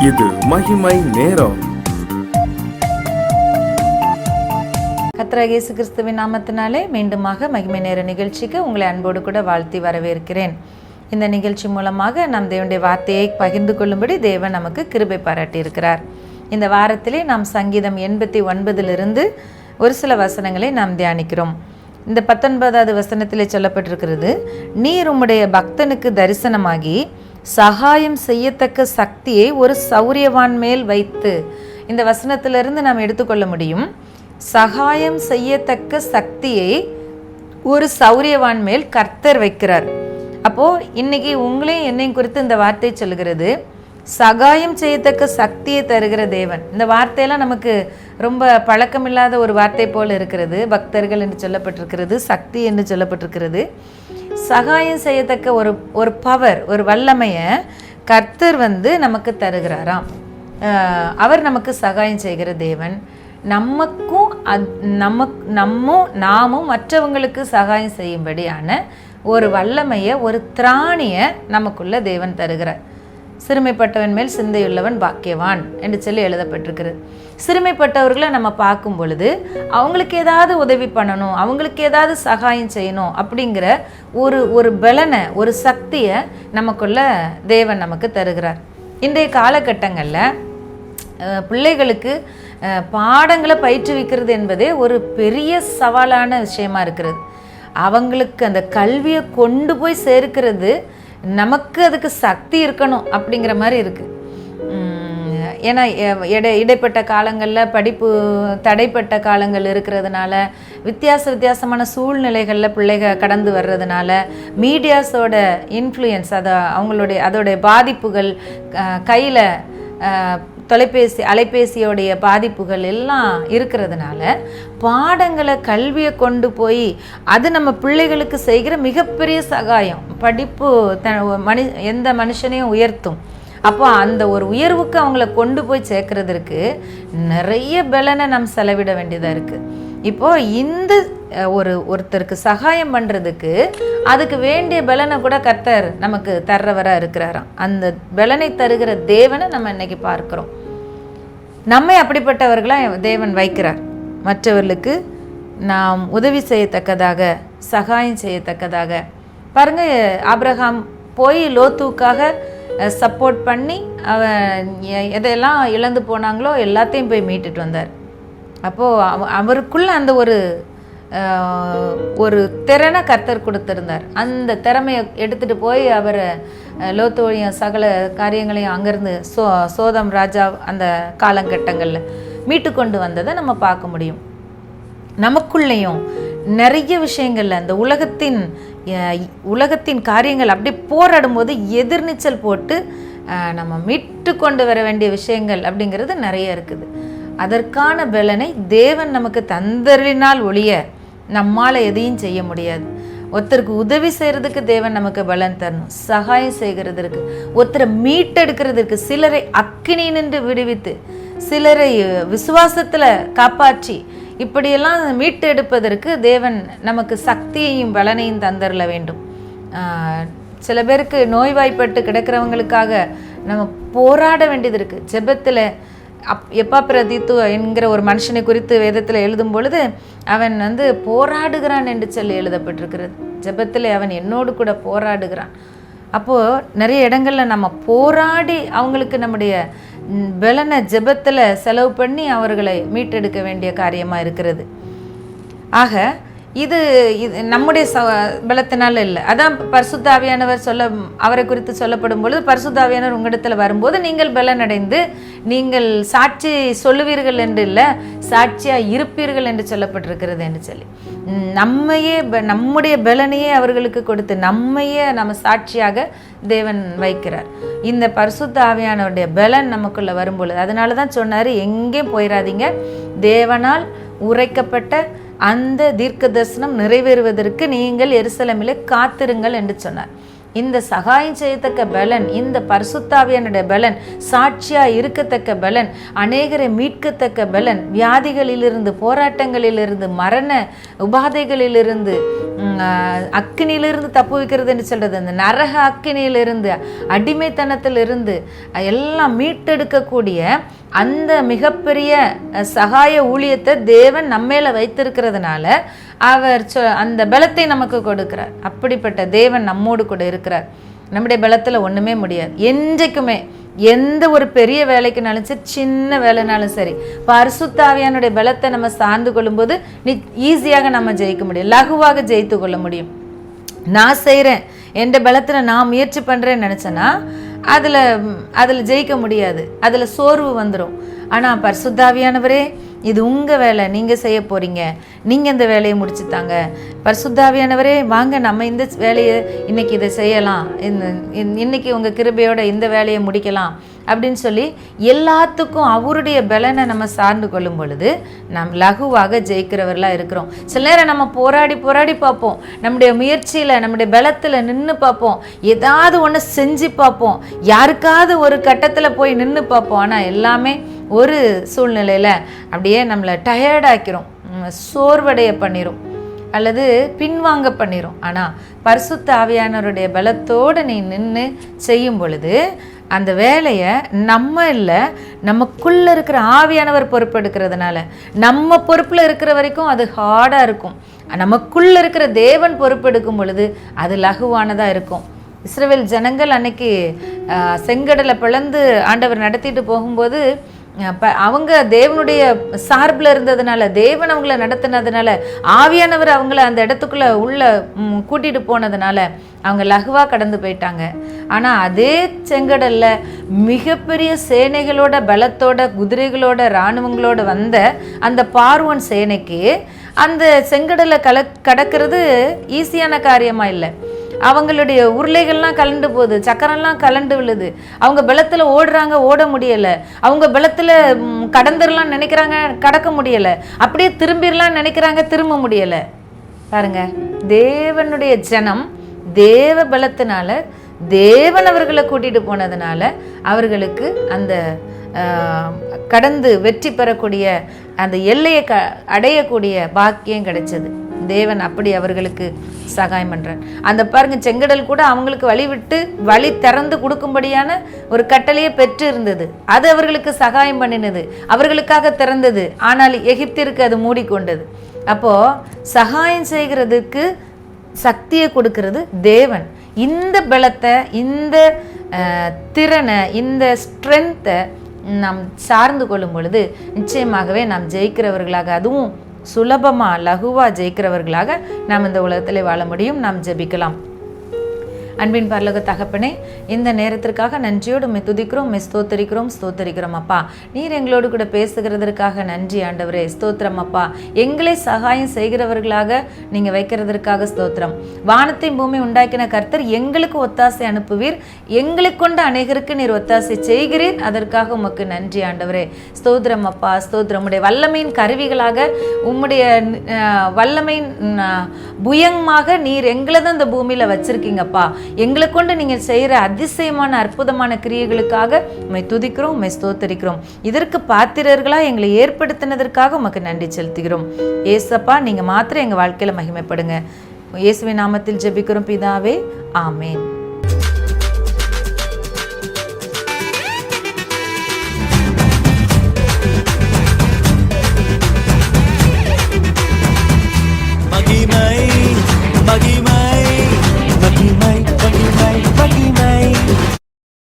இது மகிமை நேரம். கர்த்தராகிய இயேசு கிறிஸ்துவின் நாமத்தினாலே மீண்டுமாக மகிமை நேர நிகழ்ச்சிக்கு உங்களை அன்போடு கூட வாழ்த்தி வரவேற்கிறேன். இந்த நிகழ்ச்சி மூலமாக நாம் தேவனுடைய வார்த்தையை பகிர்ந்து கொள்ளும்படி தேவன் நமக்கு கிருபை பாராட்டியிருக்கிறார். இந்த வாரத்திலே நாம் சங்கீதம் 89 ஒரு சில வசனங்களை நாம் தியானிக்கிறோம். இந்த 19வது வசனத்திலே சொல்லப்பட்டிருக்கிறது, நீர் உம்முடைய பக்தனுக்கு தரிசனமாகி சகாயம் செய்யத்தக்க சக்தியை ஒரு சௌரியவான் மேல் வைத்து. இந்த வசனத்திலிருந்து நாம் எடுத்துக்கொள்ள முடியும், சகாயம் செய்யத்தக்க சக்தியை ஒரு சௌரியவான் மேல் கர்த்தர் வைக்கிறார். அப்போது இன்னைக்கு உங்களையும் என்னையும் குறித்து இந்த வார்த்தை சொல்கிறது, சகாயம் செய்யத்தக்க சக்தியை தருகிற தேவன். இந்த வார்த்தையெல்லாம் நமக்கு ரொம்ப பழக்கமில்லாத ஒரு வார்த்தை போல் இருக்கிறது. பக்தர்கள் என்று சொல்லப்பட்டிருக்கிறது, சக்தி என்று சொல்லப்பட்டிருக்கிறது. சகாயம் செய்யத்தக்க ஒரு பவர், ஒரு வல்லமையை கர்த்தர் நமக்கு தருகிறாராம். அவர் நமக்கு சகாயம் செய்கிற தேவன். நமக்கும் நாமும் மற்றவங்களுக்கு சகாயம் செய்யும்படியான ஒரு வல்லமையை, ஒரு திராணியை நமக்குள்ள தேவன் தருகிறார். சிறுமைப்பட்டவன் மேல் சிந்தையுள்ளவன் பாக்கியவான் என்று சொல்லி எழுதப்பட்டிருக்கிறது. சிறுமைப்பட்டவர்களை நம்ம பார்க்கும் பொழுது அவங்களுக்கு ஏதாவது உதவி பண்ணணும், அவங்களுக்கு ஏதாவது சகாயம் செய்யணும் அப்படிங்கிற ஒரு பலனை, ஒரு சக்தியை நமக்குள்ள தேவன் நமக்கு தருகிறார். இன்றைய காலகட்டங்களில் பிள்ளைகளுக்கு பாடங்களை பயிற்றுவிக்கிறது என்பதே ஒரு பெரிய சவாலான விஷயமா இருக்கிறது. அவங்களுக்கு அந்த கல்வியை கொண்டு போய் சேர்க்கிறது, நமக்கு அதுக்கு சக்தி இருக்கணும் அப்படிங்கிற மாதிரி இருக்குது. ஏன்னா இடைப்பட்ட காலங்களில் படிப்பு தடைப்பட்ட காலங்கள் இருக்கிறதுனால, வித்தியாசமான சூழ்நிலைகளில் பிள்ளைகள் கடந்து வர்றதுனால, மீடியாஸோட இன்ஃப்ளூயன்ஸ், அதோடைய பாதிப்புகள், கையில் அலைபேசியோடைய பாதிப்புகள் எல்லாம் இருக்கிறதுனால, பாடங்களை, கல்வியை கொண்டு போய் அது நம்ம பிள்ளைகளுக்கு செய்கிற மிகப்பெரிய சகாயம். படிப்பு எந்த மனுஷனையும் உயர்த்தும். அப்போ அந்த ஒரு உயர்வுக்கு அவங்கள கொண்டு போய் சேர்க்கறதுக்கு நிறைய பலனை நம்ம செலவிட வேண்டியதாக இருக்குது. இப்போது இந்த ஒருத்தருக்கு சகாயம் பண்ணுறதுக்கு அதுக்கு வேண்டிய பலனை கூட கர்த்தர் நமக்கு தர்றவராக இருக்கிறாராம். அந்த பலனை தருகிற தேவனை நம்ம இன்னைக்கு பார்க்குறோம். நம்மை அப்படிப்பட்டவர்களாக தேவன் வைக்கிறார். மற்றவர்களுக்கு நாம் உதவி செய்யத்தக்கதாக, சகாயம் செய்யத்தக்கதாக. பாருங்கள், ஆபிரகாம் போய் லோத்துக்காக சப்போர்ட் பண்ணி அவன் எதையெல்லாம் இழந்து போனாங்களோ எல்லாத்தையும் போய் மீட்டுட்டு வந்தார். அப்போது அவருக்குள்ள அந்த ஒரு திறனை கர்த்தர் கொடுத்துருந்தார். அந்த திறமையை எடுத்துகிட்டு போய் அவர் லோத்தோடைய சகல காரியங்களையும் அங்கேருந்து சோதம் ராஜா அந்த காலகட்டங்களில் மீட்டு கொண்டு வந்ததை நம்ம பார்க்க முடியும். நமக்குள்ளேயும் நிறைய விஷயங்கள்ல அந்த உலகத்தின் காரியங்கள் அப்படி போராடும் போது எதிர்நீச்சல் போட்டு நம்ம மீட்டு கொண்டு வர வேண்டிய விஷயங்கள் அப்படிங்கிறது நிறைய இருக்குது. அதற்கான பலனை தேவன் நமக்கு தந்தரினால் ஒழிய நம்மால் எதையும் செய்ய முடியாது. ஒருத்தருக்கு உதவி செய்கிறதுக்கு தேவன் நமக்கு பலன் தரணும், சகாயம் செய்கிறதுக்கு, ஒருத்தரை மீட்டெடுக்கிறதுக்கு, சிலரை அக்கினி நின்று விடுவித்து, சிலரை விசுவாசத்தில் காப்பாற்றி, இப்படியெல்லாம் மீட்டெடுப்பதற்கு தேவன் நமக்கு சக்தியையும் பலனையும் தந்தரல வேண்டும். சில பேருக்கு நோய்வாய்ப்பட்டு கிடக்கிறவங்களுக்காக நம்ம போராட வேண்டியது இருக்குது. ஜெபத்தில் எப்பாப்பிரதீத்து என்கிற ஒரு மனுஷனை குறித்து வேதத்தில் எழுதும் பொழுது அவன் போராடுகிறான் என்று சொல்லி எழுதப்பட்டிருக்கிறது. ஜெபத்தில் அவன் என்னோடு கூட போராடுகிறான். அப்போது நிறைய இடங்களில் நம்ம போராடி அவங்களுக்கு நம்முடைய பலனை ஜெபத்தில் செலவு பண்ணி அவர்களை மீட்டெடுக்க வேண்டிய காரியமாக இருக்கிறது. ஆக இது நம்முடைய பலத்தினால இல்லை. அதான் பரிசுத்த ஆவியானவர் அவரை குறித்து சொல்லப்படும் பொழுது, பரிசுத்த ஆவியானவர் உங்களிடத்தில் வரும்போது நீங்கள் பலனடைந்து நீங்கள் சாட்சி சொல்லுவீர்கள் என்று இல்லை, சாட்சியாக இருப்பீர்கள் என்று சொல்லப்பட்டிருக்கிறது என்று சொல்லி, நம்முடைய பலனையே அவர்களுக்கு கொடுத்து நம்ம சாட்சியாக தேவன் வைக்கிறார். இந்த பரிசுத்த ஆவியானவருடைய பலன் நமக்குள்ள வரும்பொழுது, அதனால தான் சொன்னார், எங்கேயும் போயிடாதீங்க, தேவனால் உரைக்கப்பட்ட அந்த தீர்க்க தரிசனம் நிறைவேறுவதற்கு நீங்கள் எருசலேமிலே காத்திருங்கள் என்று சொன்னார். இந்த சகாயம் செய்யத்தக்க பலன், இந்த பரிசுத்த ஆவியானுடைய பலன், சாட்சியா இருக்கத்தக்க பலன், அநேகரை மீட்கத்தக்க பலன், வியாதிகளிலிருந்து, போராட்டங்களிலிருந்து, மரண உபாதைகளிலிருந்து, அக்கினியிலிருந்து தப்பு வைக்கிறதுன்னு சொல்கிறது, அந்த நரக அக்கினியிலிருந்து, அடிமைத்தனத்திலிருந்து எல்லாம் மீட்டெடுக்கக்கூடிய அந்த மிகப்பெரிய சகாய ஊழியத்தை தேவன் நம்மேல வைத்திருக்கிறதுனால அவர் அந்த பலத்தை நமக்கு கொடுக்கிறார். அப்படிப்பட்ட தேவன் நம்மோடு கூட இருக்கிறார். நம்முடைய பலத்தில் ஒன்றுமே முடியாது. என்றைக்குமே எந்த ஒரு பெரிய வேலைக்குனாலும் சரி, சின்ன வேலைனாலும் சரி, பரிசுத்த ஆவியானுடைய பலத்தை நம்ம சார்ந்து கொள்ளும்போது ஈஸியாக நம்ம ஜெயிக்க முடியும், லகுவாக ஜெயித்து கொள்ள முடியும். நான் செய்கிறேன், என் பலத்தில் நான் முயற்சி பண்ணுறேன்னு நினச்சேன்னா அதில் ஜெயிக்க முடியாது, அதில் சோர்வு வந்துடும். ஆனால் பரிசுத்த ஆவியானவரே, இது உங்கள் வேலை, நீங்கள் செய்ய போகிறீங்க, நீங்கள் இந்த வேலையை முடிச்சுத்தாங்க. பரிசுத்த ஆவியானவரே, வாங்க நம்ம இந்த வேலையை இன்னைக்கு இதை செய்யலாம், இன்னைக்கு உங்கள் கிருபையோட இந்த வேலையை முடிக்கலாம் அப்படின்னு சொல்லி எல்லாத்துக்கும் அவருடைய பலனை நம்ம சார்ந்து கொள்ளும் பொழுது நாம் லகுவாக ஜெயிக்கிறவர்களாக இருக்கிறோம். சில நேரம் நம்ம போராடி பார்ப்போம், நம்முடைய முயற்சியில் நம்முடைய பலத்தில் நின்று பார்ப்போம், ஏதாவது ஒன்று செஞ்சு பார்ப்போம், யாருக்காவது ஒரு கட்டத்தில் போய் நின்று பார்ப்போம். ஆனால் எல்லாமே ஒரு சூழ்நிலையில் அப்படியே நம்மளை டயர்டாக்கிறோம், சோர்வடைய பண்ணிடும், அல்லது பின்வாங்க பண்ணிடும். ஆனால் பரிசுத்த ஆவியானவருடைய பலத்தோடு நீ நின்று செய்யும் பொழுது அந்த வேலையை நம்ம இல்லை, நமக்குள்ளே இருக்கிற ஆவியானவர் பொறுப்பெடுக்கிறதுனால, நம்ம பொறுப்பில் இருக்கிற வரைக்கும் அது ஹார்டாக இருக்கும். நமக்குள்ளே இருக்கிற தேவன் பொறுப்பெடுக்கும் பொழுது அது லகுவானதாக இருக்கும். இஸ்ரவேல் ஜனங்கள் அன்னைக்கு செங்கடலை பிளந்து ஆண்டவர் நடத்திட்டு போகும்போது அவங்க தேவனுடைய சார்பில் இருந்ததுனால, தேவன் அவங்கள நடத்தினதுனால, ஆவியானவர் அவங்கள அந்த இடத்துக்குள்ளே உள்ள கூட்டிகிட்டு போனதுனால அவங்க லகுவாக கடந்து போயிட்டாங்க. ஆனால் அதே செங்கடலில் மிகப்பெரிய சேனைகளோட பலத்தோட குதிரைகளோட இராணுவங்களோட வந்த அந்த பார்வோன் சேனைக்கு அந்த செங்கடலை கடக்கிறது ஈஸியான காரியமாக இல்லை. அவங்களுடைய உருளைகள்லாம் கலண்டு போகுது, சக்கரெல்லாம் கலண்டு விழுது, அவங்க பலத்தில் ஓடுறாங்க, ஓட முடியலை, அவங்க பலத்தில் கடந்துடலாம் நினைக்கிறாங்க, கடக்க முடியலை, அப்படியே திரும்பிடலாம் நினைக்கிறாங்க, திரும்ப முடியலை. பாருங்க, தேவனுடைய ஜனம் தேவ பலத்தினால, தேவன் அவர்களை கூட்டிகிட்டு போனதுனால அவர்களுக்கு அந்த கடந்து வெற்றி பெறக்கூடிய அந்த எல்லையை அடையக்கூடிய பாக்கியம் கிடைச்சது. தேவன் அப்படி அவர்களுக்கு சகாயம் பண்ணுறார். அந்த பாருங்க, செங்கடல் கூட அவங்களுக்கு வழி திறந்து கொடுக்கும்படியான ஒரு கட்டளையை பெற்று இருந்தது. அது அவர்களுக்கு சகாயம் பண்ணினது, அவர்களுக்காக திறந்தது. ஆனால் எகிப்திற்கு அது மூடிக்கொண்டது. அப்போது சகாயம் செய்கிறதுக்கு சக்தியை கொடுக்கிறது தேவன். இந்த பலத்தை, இந்த திறனை, இந்த ஸ்ட்ரென்த்தை நாம் சார்ந்து கொள்ளும் பொழுது நிச்சயமாகவே நாம் ஜெயிக்கிறவர்களாக, அதுவும் சுலபமாக லகுவாக ஜெயிக்கிறவர்களாக நாம் இந்த உலகத்தில் வாழ முடியும். நாம் ஜெபிக்கலாம். அன்பின் பரலோக தகப்பனே, இந்த நேரத்திற்காக நன்றியோடு துதிக்கிறோம், ஸ்தோத்தரிக்கிறோம் அப்பா. நீர் எங்களோடு கூட பேசுகிறதற்காக நன்றி ஆண்டவரே. ஸ்தோத்திரம் அப்பா. எங்களை சகாயம் செய்கிறவர்களாக நீங்கள் வைக்கிறதற்காக ஸ்தோத்திரம். வானத்தை பூமி உண்டாக்கின கர்த்தர் எங்களுக்கு ஒத்தாசை அனுப்புவீர், எங்களை கொண்டு அநேகருக்கு நீர் ஒத்தாசை செய்கிறீர். அதற்காக உமக்கு நன்றி ஆண்டவரே. ஸ்தோத்திரம் அப்பா, ஸ்தோத்திரம். உம்முடைய வல்லமையின் கருவிகளாக, உம்முடைய வல்லமையின் புயங்கமாக நீர் எங்களை தான் இந்த பூமியில் வச்சிருக்கீங்கப்பா. எங்களை கொண்டு நீங்கள் செய்கிற அதிசயமான அற்புதமான கிரியைகளுக்காக உம்மை துதிக்கிறோம், உம்மை ஸ்தோத்தரிக்கிறோம். இதற்கு பாத்திரர்களாக எங்களை ஏற்படுத்தினதற்காக உமக்கு நன்றி செலுத்துகிறோம். ஏசப்பா, நீங்கள் மாத்திரம் எங்கள் வாழ்க்கையில் மகிமைப்படுங்க. இயேசுவின் நாமத்தில் ஜெபிக்கிறோம் பிதாவே, ஆமேன். மகிமை